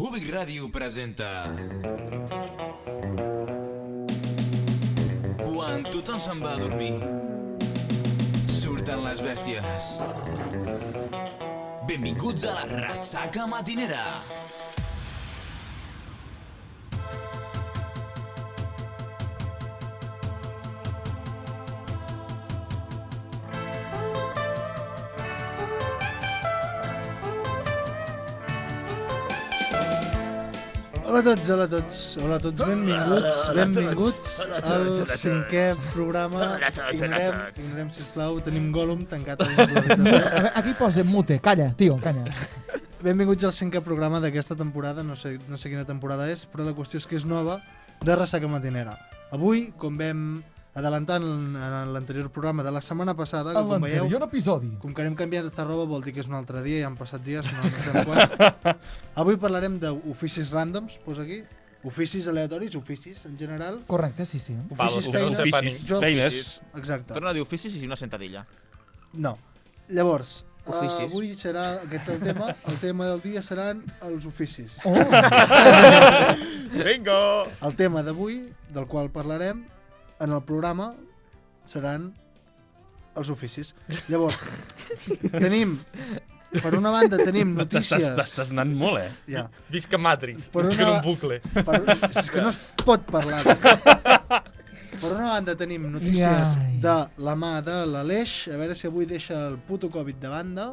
Ubik Ràdio presenta... Quan tothom se'n va a dormir, surten les bèsties. Benvinguts a la Ressaca Matinera. Hola a tots, benvinguts al cinquè programa. Ignorem, sisplau, tenim Gollum tancat a l'habitació. Aquí posa mute, calla, tio, calla. Benvinguts al cinquè programa d'aquesta temporada, no sé quina temporada és, però la qüestió és que és nova, de Ressaca Matinera. Avui, com vam adelantar en l'anterior programa de la setmana passada, que com veieu, L'anterior episodi. com que anem canviant de roba vol dir que és un altre dia, ja han passat dies, no sabem quan. Avui parlarem d'oficis randoms, posa aquí. Oficis aleatoris, oficis en general. Correcte, sí. Oficis, feines, jobs. Feines. Exacte. Torna a dir oficis i una sentadilla. No. Llavors, Oficis. avui serà aquest el tema del dia seran els oficis. Oh, Bingo! El tema d'avui, del qual parlarem en el programa, seran els oficis. Llavors, per una banda tenim notícies... T'estàs anant molt, Ja. Visca Matrix, Per visca una- un bucle. És que no es pot parlar. Per una banda tenim notícies Ai. de la mà de l'Aleix, a veure si avui deixa el puto Covid de banda.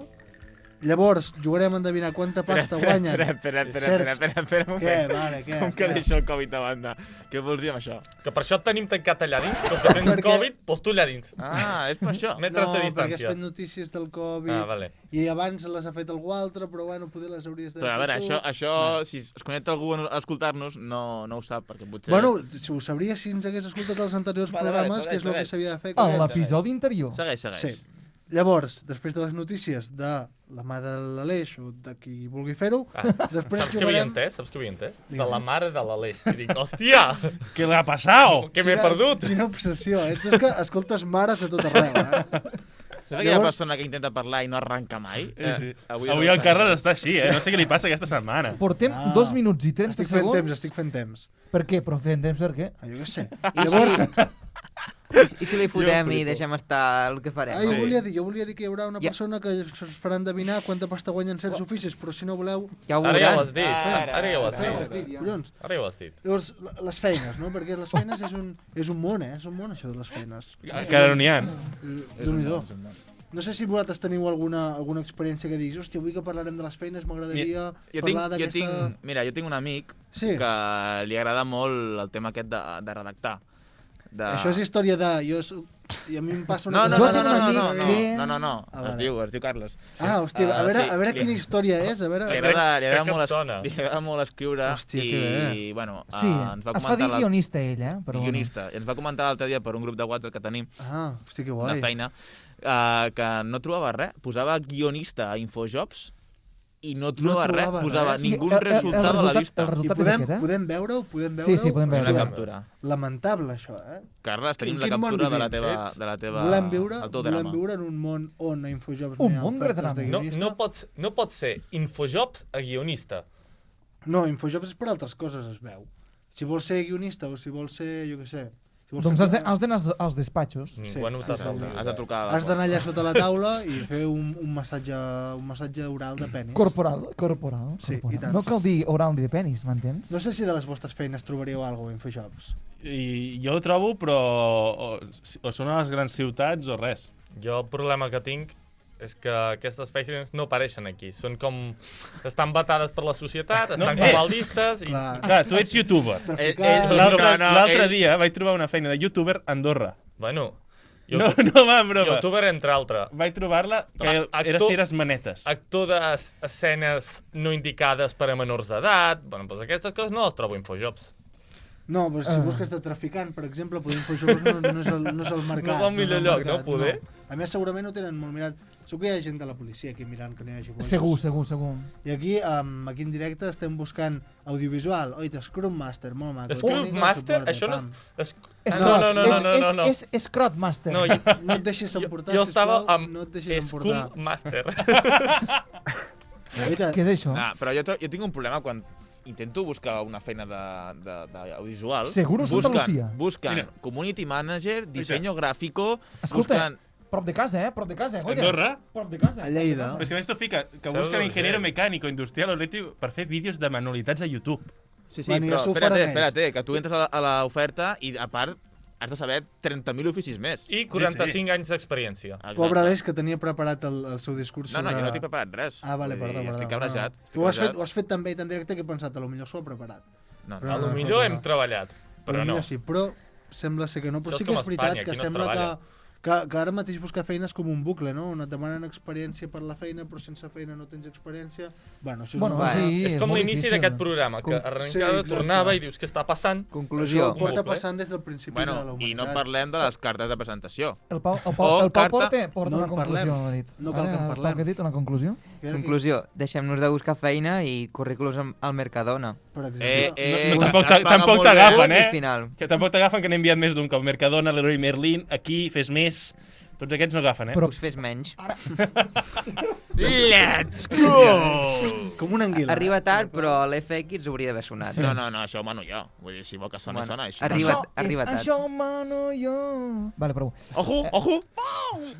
Llavors, jugarem a endevinar quanta pasta guanyen. Espera un Què, moment. vale, què? Com que Què? deixa el Covid de banda? Què vols dir amb això? Que per això et tenim tancat allà dins, com que tens Perquè- Covid, doncs tu allà dins. Ah, és per això. Metres de perquè has distància. fet notícies del Covid Ah, vale. i abans les ha fet algú altre, però bueno, poder les hauries de Però a veure, fer tu. això si es connecta algú a escoltar-nos, no ho sap, perquè potser... Bueno, si ho sabria si ens hagués escoltat els anteriors Vale, programes, segueix, que és el que segueix. s'havia de fer. en correcte. l'episodi anterior. Segueix. Sí. Llavors, després de les notícies de la mà de l'Aleix o de qui vulgui fer-ho, després Saps què havia jugarem... entès? Saps què havia entès? De Digue'm. la mare de l'Aleix. I dic, hòstia, Què li ha passat? què m'he perdut? Quina obsessió, eh? Tu és que escoltes mares a tot arreu, eh? Saps aquella Llavors- persona que intenta parlar i no arranca mai? Sí. Avui el Carles està així, no sé què li passa aquesta setmana. Portem Ah. 2 minuts i 30 Estic fent segons. temps. Per què? Però fent temps per què? Ah, jo què sé. Llavors, Doncs I si li fotem i deixem estar el que farem? jo volia dir que hi haurà una persona que es farà endevinar quanta pasta guanyen certs oficis, però si no voleu... Ja ho Ara ja ho veuran. has dit. Ara ja ho has dit. Collons. Ara ja ho has dit. Llavors, les feines, no? Perquè les feines és un món, És un món, això de les feines. Encara no n'hi ha. Déu-n'hi-do. No sé si vosaltres teniu alguna experiència que diguis, hòstia, avui que parlarem de les feines m'agradaria parlar d'aquesta... Jo tinc un amic Sí. que li agrada molt el tema aquest de redactar. Això és història de... I a mi em passa No, una no, cosa... no, Jo no, tinc un no, amic no, que- no, no, no, Ah, es vale. diu Carles. Ah, hòstia, a veure sí, quina història és, a veure... Li agrada que molt, em sona. li agrada molt escriure Hòstia, que bé. i, bueno, Sí, ens va es fa dir comentar guionista ell, però... guionista. I ens va comentar l'altre dia per un grup de WhatsApp que tenim, Ah, hòstia, que de guai. feina, que no trobava res. Posava guionista a Infojobs i no trobava res. trobava Posava res. ningú el resultat a la resultat- vista. el I resultat és podem, aquest, eh? podem veure-ho? Sí, podem És veure. una Hòstia, captura. Lamentable, això, eh? Carles, tenim la quin món captura de la vivim? teva... Ets- De la teva Volem el teu drama. viure en un món on a Infojobs Un no hi ha món de ofertes drama. de No, guionista. no pots ser Infojobs a guionista. No, Infojobs és per altres coses, es veu. Si vols ser guionista o si vols ser, jo què sé... Si vols Doncs fer- has d'anar als despatxos. Ningú ha notat sí. el Has de trucar a la Has d'anar allà sota la taula i fer un massatge oral de penis. Corporal. Sí, i tant. No cal dir oral ni de penis, m'entens? No sé si de les vostres feines trobaríeu alguna cosa a Infojobs. I jo ho trobo, però o són a les grans ciutats o res. Jo el problema que tinc és que aquestes feines no apareixen aquí. Són com... Estan vetades per la societat, estan com mal vistes i... Clar. Clar, tu ets youtuber. Traficar... L'altre ell- dia vaig trobar una feina de youtuber a Andorra. Bueno, No va, en broma. youtuber entre altres. Vaig trobar-la que Actor- era si eres manetes. Actor d'escenes no indicades per a menors d'edat. Bueno, doncs aquestes coses no les trobo a Infojobs. No, però si busques de traficant, per exemple, poder Infojobs no és el mercat. No és el millor lloc, no? Poder? A més, segurament ho tenen molt mirat. Segur que hi ha gent de la policia aquí mirant que no hi hagi bojos. Segur. I aquí, aquí en directe, estem buscant audiovisual. Oita, Scrum Master, molt maco. Scrum Tècnica, Master? suporte, Això no pam. és... Escrot. No. És Scrot Master. No, No et deixis emportar, jo estava sisplau. amb No et deixis emportar. Scrum Master. Oita, Què és això? Ah, però jo tinc un problema quan intento buscar una feina d'audiovisual. Seguro Santa Lucía. Buscant Mira. community manager, diseño gráfico... Escolta, buscant... prop de casa, prop de casa. Oye. Andorra? Prop de casa. A Lleida. Però és que a més tu fica que Seu busquen d'urgent. ingeniero mecànico, industrial o elèctric per fer vídeos de manualitats a YouTube. Sí, Bueno, ja però s'ho faran ells. espérate, que tu entres a l'oferta i, a part, has de saber 30.000 oficis més. I 45 anys d'experiència. Exacte. Pobre Aleix, que tenia preparat el seu discurs No, sobre... jo no t'he preparat res. Ah, vale, Vull dir, perdó. Estic cabrejat. Tu ho has fet tan bé i tan directe que he pensat, a lo millor s'ho ha preparat. No, Però A lo no, millor no. hem treballat, però no. Sí, però sembla ser que no. Però Això és sí que com és veritat Espanya, que aquí no es sembla treballa. que ara mateix buscar feina és com un bucle, no? On et demanen experiència per la feina, però sense feina no tens experiència. Bueno, això és Bueno, una... sí, És com molt l'inici difícil. d'aquest programa, que Sí, arrencada, exacte. tornava i dius què està passant. Conclusió. Això porta bucle. passant des del principi de la Bueno, humanitat. i no parlem de les cartes de presentació. El Pau O carta- porta No una en conclusió, parlem. ha dit. No cal que en El Pau parlem. que ha dit una conclusió? Conclusió, deixem-nos de buscar feina i currículums al Mercadona. Per exemple. No, que tampoc es paga tampoc molt bé. t'agafen, Punt i final. Que tampoc t'agafen, que n'he enviat més d'un cop. Mercadona, Leroy Merlin, aquí, fes més... Tots aquests no agafen, Però- Us fes menys. Let's go! Com una anguila. Arriba tard, però l'FX hauria d'haver sonat. No, això ho mano jo. Vull dir, si vol que soni, Bueno, sona. Això arriba tard. Això, mano, jo... Vale, prou. Ojo, ojo!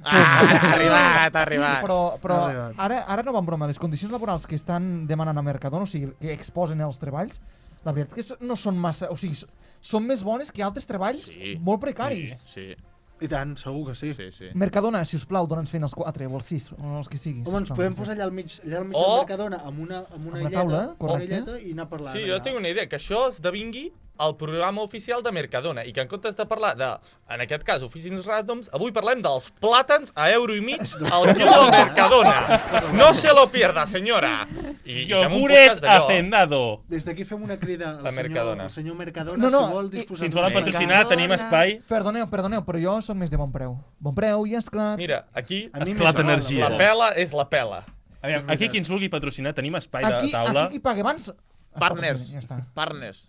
Ha arribat. Però Ha arribat. ara no va en broma. Les condicions laborals que estan demanant a Mercadona, o sigui, que exposen els treballs, la veritat que no són massa... O sigui, són més bones que altres treballs Sí. molt precaris. Sí, I tant, segur que sí. sí, sí. Mercadona, si us plau, dona'ns feina als 4 o als 6, o els que sigui. Home, ens sisplau. podem posar allà al mig del O- Mercadona amb una una illeta, taula, una correcte. illeta i anar parlant. Sí, jo allà. tinc una idea, que això esdevingui el programa oficial de Mercadona i que en comptes de parlar de, en aquest cas, oficines randoms, avui parlem dels plàtans a €1,5 al quilo de Mercadona. No se lo pierda, senyora. I fem un Yogures podcast d'allò. Hacendado. Des d'aquí fem una crida La Mercadona. al senyor Mercadona, No, no, si vol i- disposar... Si ens volen patrocinar, tenim espai. Perdoneu, però jo sóc més de bon preu. Bon preu i esclat. Mira, aquí A mi Esclat m'és igual, energia. la pela és la pela. Aviam, aquí qui ens vulgui patrocinar, tenim espai de aquí taula. qui paga abans... Partners. Ja està. Partners.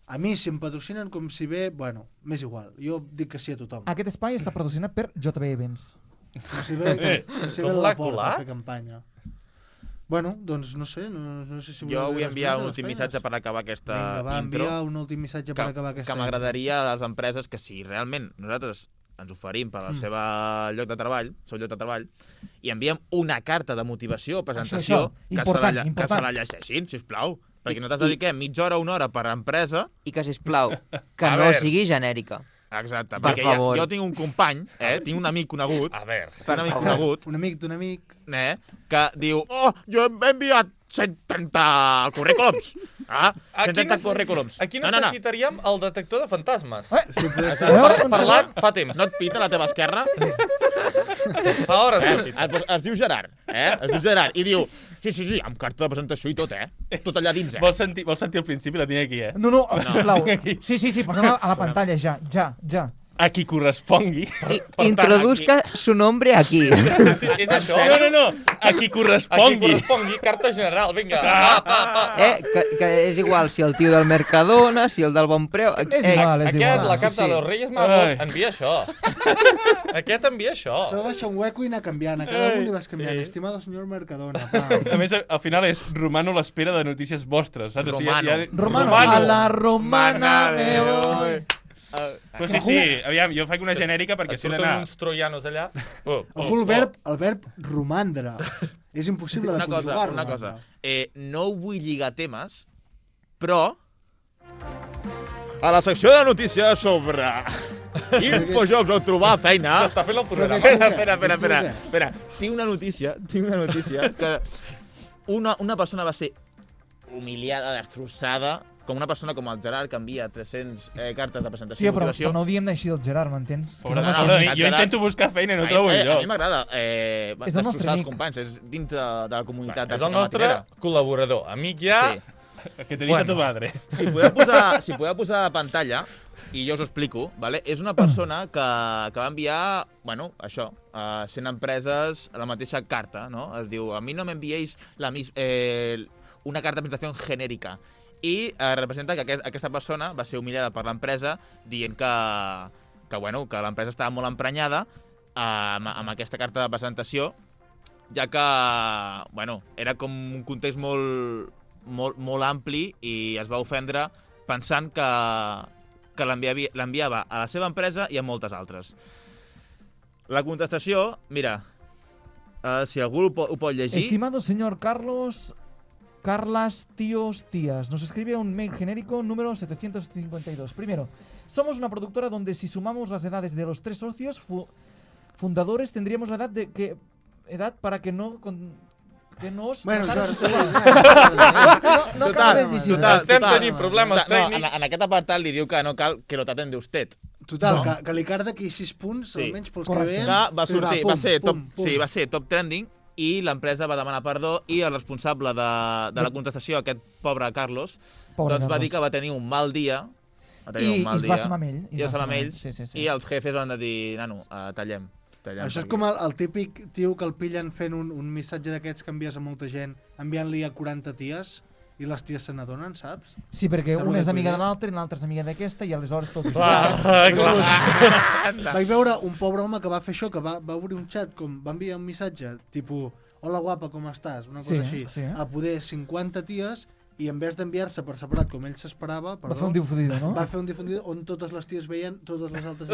A mi, si em patrocinen com si bé... Bueno, m'és igual. Jo dic que sí a tothom. Aquest espai està patrocinat per JB Events. Com si ve, com si ve Com de l'ha la porta a colat? fer campanya. Bueno, doncs no sé, no sé si... Jo voleu vull dir enviar res un més de últim les missatge feines. per acabar aquesta Vinga, va, intro. envia un últim missatge per acabar aquesta que m'agradaria a les empreses que si realment nosaltres ens oferim per al seu lloc de treball, i enviem una carta de motivació o presentació Això. Important, que se important. la llegeixin, sisplau. Perquè nosaltres dediquem mitja hora o una hora per empresa. I que, sisplau, que A no veure. sigui genèrica. Exacte, Per perquè favor. jo tinc un company, tinc un amic conegut, A veure, un amic conegut, Un amic d'un amic... que diu, oh, jo he enviat 130 currículums. aquí, 130 currículums. aquí No. necessitaríem el detector de fantasmes. Sí, podria ser. A veure, Parlat fa temps. No et pita a la teva esquerra? Fa hores que el pita. Es diu Gerard, es diu Gerard, i diu, sí, amb carta de presentació i tot, tot allà dins, Vols sentir el principi? La tinc aquí, No, sisplau. Sí, posem a la pantalla, ja. A qui correspongui. Introduzca su nombre aquí. Sí, és això. No. A qui Aquí correspongui. correspongui, carta general, vinga, va. Que és igual si el tio del Mercadona, si el del Bon Preu... És igual, és Aquest, igual. la carta de los Reyes Magos, Ai. envia això. Aquest envia això. S'ha de deixar un hueco i anar canviant. A cada un li vas canviant. Sí. Estimado senyor Mercadona. pam. A més, al final és Romano a l'espera de notícies vostres, saps? O sigui, Romano. Romano, a la romana me voy. Però sí, aviam, jo faig una genèrica perquè Et sé surten d'anar... uns troianos allà. Ojo el verb romandre. És impossible de Una conjugar. cosa. romandre. No vull lligar temes, però... A la secció de notícies sobre Infojocs o trobar feina... S'està fent el Però programa. Espera. Tinc una notícia que una persona va ser humiliada, destrossada, com una persona com el Gerard, que envia 300 cartes de presentació Tio, i però motivació. no ho diem així del Gerard, m'entens? Que és Pobre el nostre Gerard, amic. jo Gerard- intento buscar feina i no trobo A lloc. mi m'agrada És el nostre destrossar els amic. companys, és dins de la comunitat de És el nostre col·laborador. Amic ja... Sí. Que te diga tu madre. Si podeu posar a pantalla, i jo us ho explico, vale? És una persona que va enviar, bueno, això, a 100 empreses la mateixa carta, no? Es diu, a mi no m'enviéis una carta de presentació genèrica. I representa que aquesta persona va ser humillada per l'empresa dient que l'empresa estava molt emprenyada amb aquesta carta de presentació, ja que, bueno, era com un context molt molt ampli i es va ofendre pensant que l'enviava a la seva empresa i a moltes altres. La contestació, mira, si algú ho pot llegir... Estimado señor Carlas Tíos Tías, nos escribe un mail genérico número 752. Primero, somos una productora donde si sumamos las edades de los 3 socios fundadores tendríamos la edad para que no... Bueno, Jordi, no acaba de dir. Estem tenint problemes No, tècnics. en aquest apartat li diu que no cal que lo traten de usted. Total, que li car d'aquí 6 punts, Sí. almenys pels Correcte. que veiem. Que va sortir, pum, va ser top, pum, pum. sí, va ser top trending i l'empresa va demanar perdó i el responsable de la contestació, aquest pobre Carlos, doncs va dir que va tenir un mal dia. I es va assumar amb ell. I es va amb ells. Sí. I els jefes van dir, nano, tallem. Això és com el típic tio que el pillen fent un missatge d'aquests que envies a molta gent, enviant-li a 40 ties, i les ties se n'adonen, saps? Sí, perquè Carlo una és de amiga Culler. de l'altra i l'altra és amiga d'aquesta i aleshores tot és Clar. Vaig veure un pobre home que va fer això, que va obrir un xat, com va enviar un missatge, tipus, hola guapa, com estàs? Una cosa així. Sí. A poder 50 ties, i en vez d'enviar-se per separat com ell s'esperava, Va fer un difudido, no? va fer un difudido on totes les ties veien totes les altres.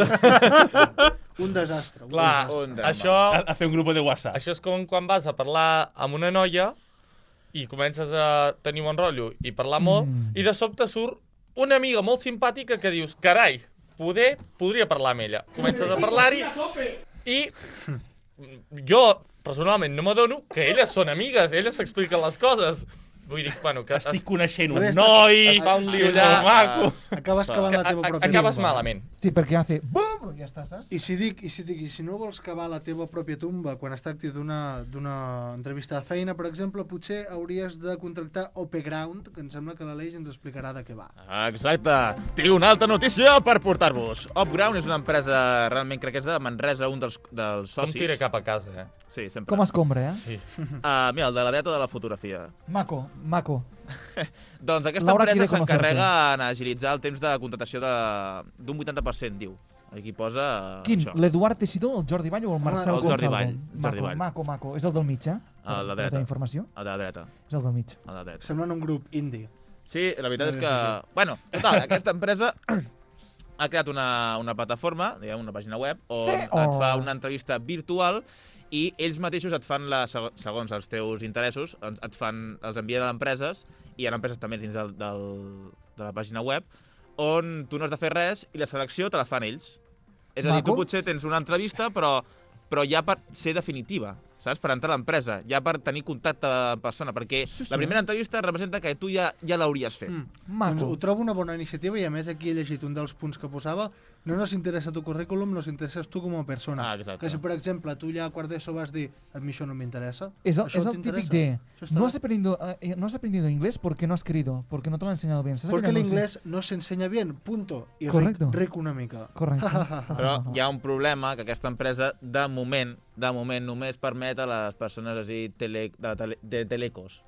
Un desastre. Clar, això Hacer un grupo de WhatsApp. és com quan vas a parlar amb una noia i comences a tenir bon rotllo i parlar molt, i de sobte surt una amiga molt simpàtica que dius, carai, podria parlar amb ella. Comences a parlar-hi i jo, personalment, no m'adono que elles són amigues, elles s'expliquen les coses. Vull dir, bueno, que Estic coneixent un Però noi, es fa un lío que és allà. molt maco. Acabes cavant la teva pròpia acabes tumba. malament. Sí, perquè hace BUM! I ja està, saps? I si no vols cavar la teva pròpia tumba quan es tracti d'una entrevista de feina, per exemple, potser hauries de contractar Opeground, que em sembla que l'Aleix ens explicarà de què va. Exacte. Tinc una altra notícia per portar-vos. Upground és una empresa, realment crec que és de Manresa, un dels Com socis. tira cap a casa, Sí, sempre. Com escombra, eh? Sí. Mira, el de la dreta de la fotografia. Maco. Doncs aquesta Laura empresa quiere s'encarrega en agilitzar el temps de contractació d'un 80%, diu. Aquí posa Quin? això. L'Eduard Teixidor, el Jordi Vall o el Marcel el Jordi Gonzalvo? Vall, Jordi Vall. Maco. És el del mig, eh? El de La dreta. teva informació? El de la dreta. És el del mig. El de la dreta. Semblen un grup indie. Sí, la veritat és que... Bueno, total, aquesta empresa ha creat una plataforma, diguem, una pàgina web, on et fa una entrevista virtual i ells mateixos et fan, segons els teus interessos, els envien a empreses, i hi ha empreses també dins de la pàgina web, on tu no has de fer res i la selecció te la fan ells. És a dir, tu Maco. potser tens una entrevista, però ja per ser definitiva, saps? Per entrar a l'empresa, ja per tenir contacte en persona, perquè Sí. la primera entrevista representa que tu ja l'hauries fet. Doncs Maco. ho trobo una bona iniciativa i a més aquí he llegit un dels punts que posava, no nos interessa tu currículum, nos interesses tu com a persona. Exacte. Que si per exemple tu ja a quart d'ESO vas dir a mi això no m'interessa, És el això típic t'interessa? de Això està no bé. has aprendido inglés porque no has querido, porque no te lo han enseñado bien. ¿Sabes Porque aquell anunci? l'inglés no s'ensenya bien, punto. I Correcto. ric una mica. Correcte. Però hi ha un problema, que aquesta empresa, de moment, només permet a les persones així de telecos,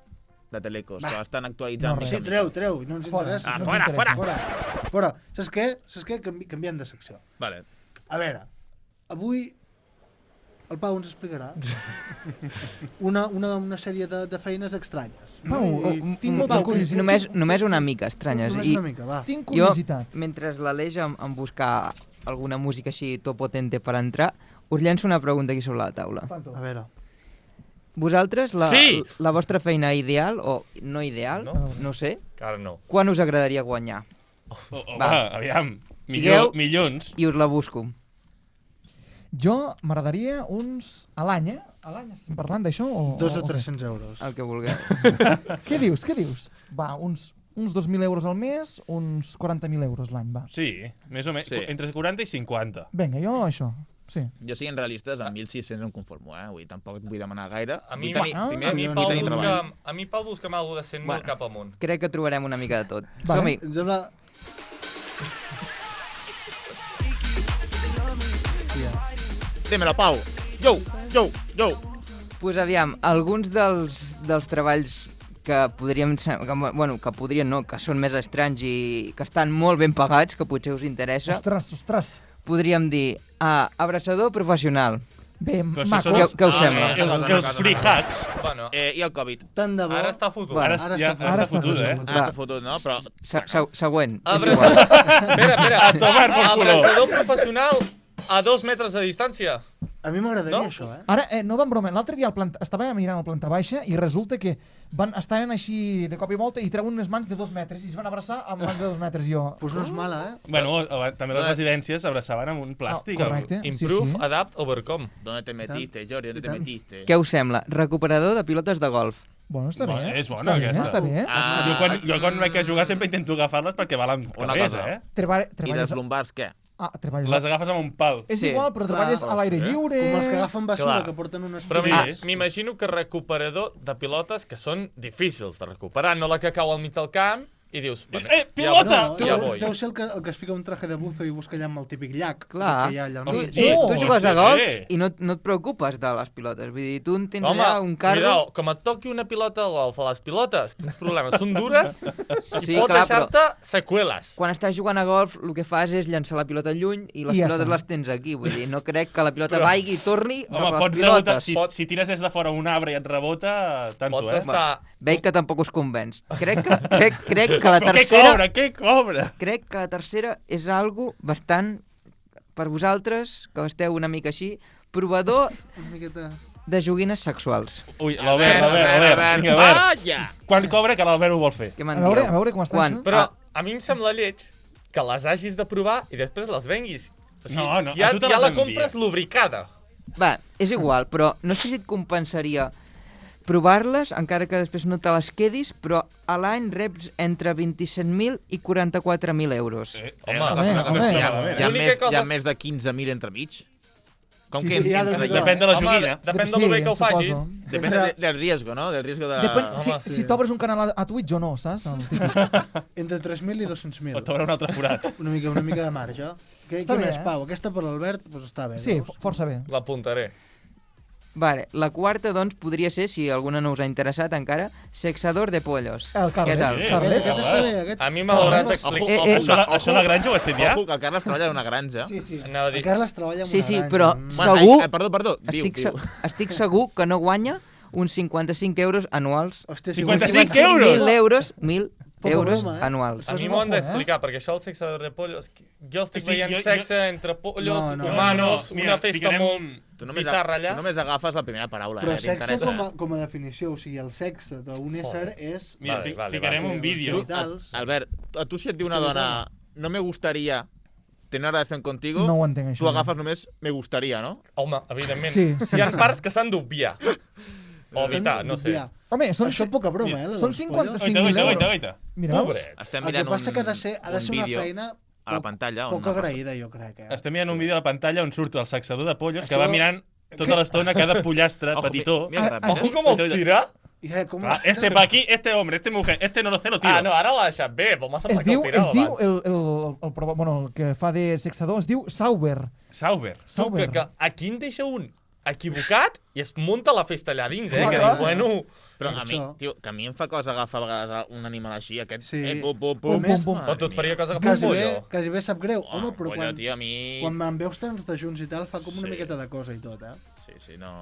que estan actualitzant. No, Sí, res. treu, no ens Fora. interessa. No fora, t'interessa. Fora. Saps què? Canviem de secció. Vale. A veure, avui el Pau ens explicarà una sèrie de feines estranyes. Pau, tinc molta Pau, curiositat. Només una mica estranyes. Només I una mica, va. Tinc jo, curiositat. mentre l'Aleix em busca alguna música així top potente per entrar, us llenço una pregunta aquí sobre la taula. A veure, Vosaltres, Sí! la vostra feina ideal, o no ideal, No. no sé, Encara no. quan us agradaria guanyar? Home, Va. aviam. Digueu- Milions. I us la busco. Jo m'agradaria uns... A l'any, eh? A l'any estem parlant d'això? 2 o què? 300 euros. El que vulgueu. Què dius? Va, uns 2.000 euros al mes, uns 40.000 euros l'any, va. Sí, més o menys. Sí. Entre 40 i 50. Vinga, jo això, sí. Jo, siguin realistes, amb 1.600 em conformo, eh? Vull dir, tampoc et vull demanar gaire. A mi, Vull tenir, ah, primer, a mi, no, Pau, no tenim treball. busca'm alguna de 100.000 Bueno. cap amunt. Crec que trobarem una mica de tot. Vale. Som-hi. Em sembla... Dímelo, Pau! Jo! Pues aviam, alguns dels treballs que podríem... Que podrien no, que són més estranys i que estan molt ben pagats, que potser us interessa, Ostres. podríem dir abraçador professional. Bé, Però això maco. són Què us sembla? Els free hacks. Bueno, I el Covid? Tant de bo. ara està fotut. Bueno, Ara ara ja està ara està fotut, està eh? fotut. Ah, està fotut, no? Però... Següent. Abraçador... Espera. A tomar por culo. Abraçador professional a 2 metres de distància. A mi m'agradaria No? això, Ara, no van broma, l'altre dia estava mirant el planta baixa i resulta que estaven així de cop i volta i treuen unes mans de 2 metres i es van abraçar amb mans de 2 metres. Jo, Pues no és mala, Bueno, també les residències s'abraçaven amb un plàstic. correcte. Improve, Sí. adapt, overcome. ¿Dónde te metiste, Jordi? ¿Dónde te tant. metiste? Què us sembla? Recuperador de pilotes de golf. Bueno, està Bueno, bé. és bona, està bé, aquesta. està bé. Ah, Jo quan vaig a jugar sempre intento agafar-les perquè valen Una calés, cosa. eh? I Treballes... les lumbars, què? treballes... Les agafes amb un pal. És Sí, igual, però clar, treballes a l'aire sí. lliure... Com els que agafen basura, Clar. que porten unes... Però Sí. m'imagino que recuperador de pilotes que són difícils de recuperar, no la que cau al mig del camp i dius... Bueno, pilota! No, Ja voy. deu ser el que es fica un traje de buzo i busca allà amb el típic llac. Clar. Que hi ha allà al Tu, mig. Sí. tu jugues a Hòstia, golf sí. i no et preocupes de les pilotes. Vull dir, tu en tens Home, allà un carro... cuidao, com et toqui una pilota al golf a les pilotes, tens problemes, són dures Sí, i pot clar, però deixar-te seqüeles. quan estàs jugant a golf el que fas és llançar la pilota lluny i les I ja pilotes està. les tens aquí. Vull dir, no crec que la pilota Però- vagi i torni Home, cap a les pots rebotar, pilotes. si tires des de fora un arbre i et rebota, tanto, Pots eh? estar... Veig que tampoc us convenç. Crec que la Però tercera... què cobra? Crec que la tercera és algo bastant, per vosaltres, que esteu una mica així, provador Una miqueta... de joguines sexuals. Ui, l'Albert, vinga, Albert. Vaya! Quan cobra que l'Albert ho vol fer? Què me'n A veure, dieu? a veure com està Quan? això. Però a mi em sembla lleig que les hagis de provar i després les venguis. O sigui, No, a ja, tu te ja les la envia. compres lubricada. Va, és igual, però no sé si et compensaria provar-les, encara que després no te les quedis, però a l'any reps entre 27.000 i 44.000 euros. Home, home. Hi ha L'única més de 15.000 entremig? Com Sí, que sí, ja entre deu- allà? Depèn de la Home, joguina. depèn de lo bé que ho suposo. facis. Depèn del riesgo, no? Del riesgo de la... Depèn, Home, si sí. t'obres un canal a Twitch o no, saps? El típic. Entre 3.000 i O 200.000. t'obre un altre forat. Una mica de marge. Què Està bé, més, eh? Pau? Aquesta per l'Albert, doncs està bé. Sí, veus? força bé. L'apuntaré. Vale, la quarta, doncs, podria ser, si alguna no us ha interessat encara, sexador de pollos. El Carles. Què tal? Sí. Carles. Aquest està bé, aquest... A mi me l'hauràs Ojo, d'explicar. Això a la granja ho has fet ja? Ojo, que el Carles treballa en una granja. Sí, sí. Anava a dir- El Carles treballa en Sí, una sí, granja. però Mm. segur- Perdó, diu. Estic segur que no guanya uns 55 euros anuals. Hòstia, 55 si guanyés- euros? 1.000 euros, 1.000 Poca euros broma, eh? anuals. A mi és m'ho han maco, d'explicar, perquè això el sexador de pollos... Jo estic Sí, veient jo- sexe entre pollos, No, no. humanos, Mira, una festa ficarem- molt Tu només, bizarra allà. tu només agafes la primera paraula, Però eh? sexe T'interessa. com a definició, o sigui, el sexe d'un ésser és... Mira, Vale, ficarem vale. un vídeo. Genitals. Albert, a tu si et diu una dona no me gustaría tener una relación contigo, No ho entenc, això. tu agafes només me gustaría, no? Home, evidentment. Sí, sí, Hi ha sí. parts que s'han d'obviar. O evitar, no sé. D'obviar. Home, són, Això poca broma, eh? la són dels 55.000 Oita, euros. oita. Mira, veus? Pobret. Estem El que mirant passa que ha de ser un una vídeo feina a la pantalla on poc no passa. agraïda, jo crec. Estem mirant un vídeo a la pantalla on surt el sexador de pollos que Això- va mirant tota l'estona cada pollastre Ojo, petitó. mira que ràpid, Ojo eh? com els tira. Com Ah, este pa aquí, este hombre, este mujer, este no lo sé, lo tiro. Ah, no, ara l'ha deixat bé, però m'ha Es semblat que diu, el tirava es diu abans. el que fa de sexador, es diu Sauber. Sauber. Tu, Sauber. que aquí en deixa un equivocat i es munta la festa allà dins, eh? Que Clar. diu, bueno... Però a mi, Això. tio, que a mi em fa cosa agafar a vegades un animal així, aquest... Sí. Pum, pum, A pum. més, pum. Però tu et faria cosa que un pollo. quasi bé sap greu. Home, però pollo, quan, tio, a mi... quan me'n veus tants de junts i tal, fa com una Sí. miqueta de cosa i tot, eh? Sí, no...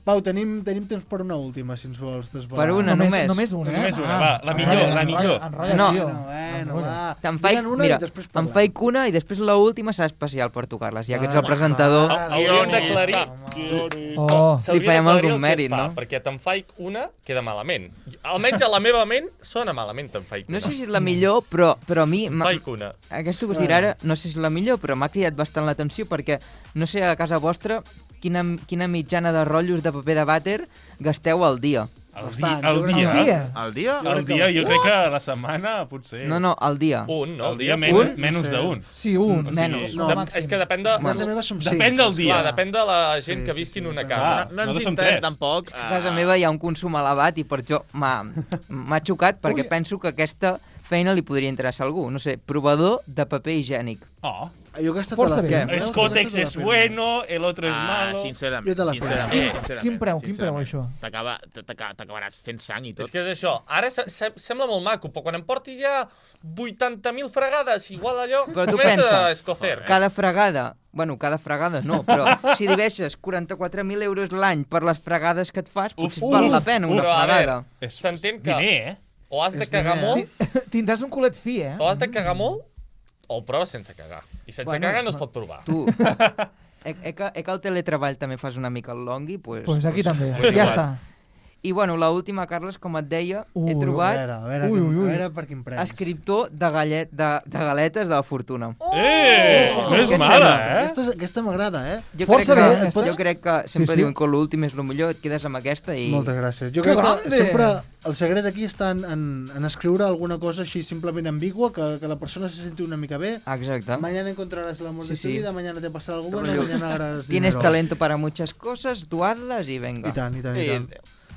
Pau, tenim temps per una última, si ens vols desvelar. Per una, només. Només una, eh? Només una, va, la millor, la millor. Enrotlla, No. tio. Bueno, Enrotlla. va. Te'n faig, Digue'n una mira, i després em parlem. faig una i després l'última serà especial per tocar-les, ja que ets el Va, presentador. va, Hauríem d'aclarir... Oh, S'hauria Li farem d'aclarir algun el que es mèrit, fa, no? Perquè te'n faig una, queda malament. Almenys a la meva ment sona malament te'n faig una. No sé si és la millor, però a mi... Te'n faig una. Aquesta que us diré ara, no sé si és la millor, però m'ha cridat bastant l'atenció perquè no sé a casa vostra quina mitjana de rotllos de paper de vàter gasteu al dia. Bastant, El jo crec dia. que- dia. El dia? El dia, jo crec que a la setmana, potser... No, al dia. Un, no? El dia Un? menys No sé. d'un. Sí, un. O Menys. sigui, No, Com a màxim. És que depèn de... A casa meva som 5. Depèn del dia. Clar, depèn de la gent Sí, que sí, visqui sí, en una depèn. casa. No ens nosaltres som intem tres. tampoc... A casa meva hi ha un consum elevat i per això m'ha xocat perquè penso que aquesta feina li podria interessar a algú. No sé, provador de paper higiènic. Oh, Jo aquesta Força te la bé. firmo, Scotex Aquesta te la es firmo. bueno, el otro es malo. Sincerament, Jo te la sincerament. Quin preu, això? T'acabaràs fent sang i tot. És que és això. Ara sembla molt maco, però quan em portis ja 80.000 fregades, igual allò, Però tu comença pensa, a escocer. cada fregada, bueno, cada fregada no, però si diveixes 44.000 euros l'any per les fregades que et fas, potser et val la pena una Però, a fregada. És s'entén que diner, o has de És cagar diner, molt, Tindràs un culet fi, eh? o has de cagar molt, o el proves sense cagar. I sense Bueno, cagar no es pot provar. Tu, que el teletreball també fas una mica el longi, pues... Pues aquí també, pues ja igual. està. I bueno, l'última, Carles, com et deia, he A trobat veure, Ui, ui, ui. a veure per quin prens. escriptor de galetes de la fortuna. no és Què et mala, sembla? Aquesta m'agrada, Jo Força crec bé, que, aquesta. jo crec que sempre sí. diuen que l'últim és el millor, et quedes amb aquesta i... Moltes gràcies. Jo Que crec que grande! sempre el secret aquí està en escriure alguna cosa així simplement ambigua, que la persona se senti una mica bé. Exacte. Mañana encontrarás el amor de Sí, tu sí. vida, mañana te pasará algo bueno, Rollo, mañana harás Tienes dinero. talento para muchas cosas, tú hazlas i venga. I tant, i tant, i tant.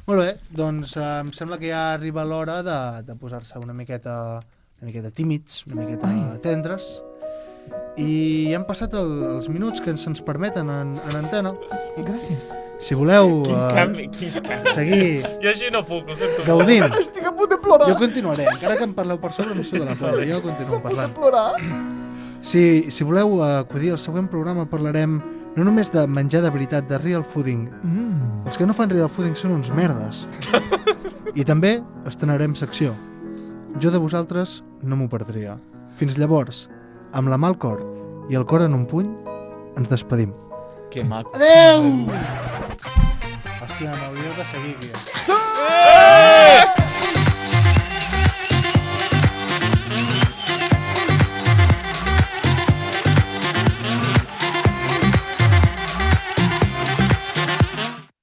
Molt bé, doncs em sembla que ja arriba l'hora de posar-se una miqueta tímids, una miqueta tendres. I ja han passat els minuts que se'ns permeten en antena. Gràcies. Si voleu Quin seguir Jo així no puc, ho sento. gaudint, Estic a punt de plorar. jo continuaré. Encara que em parleu per sobre, em suda la polla. Jo continuo parlant. plorar. Si voleu acudir al següent programa, parlarem no només de menjar de veritat, de real fooding. Els que no fan real fooding són uns merdes. I també estrenarem secció. Jo de vosaltres no m'ho perdria. Fins llavors, amb la mà al cor i el cor en un puny, ens despedim. Que maco. Adeu! Hòstia, m'hauria de seguir aquí. Sí!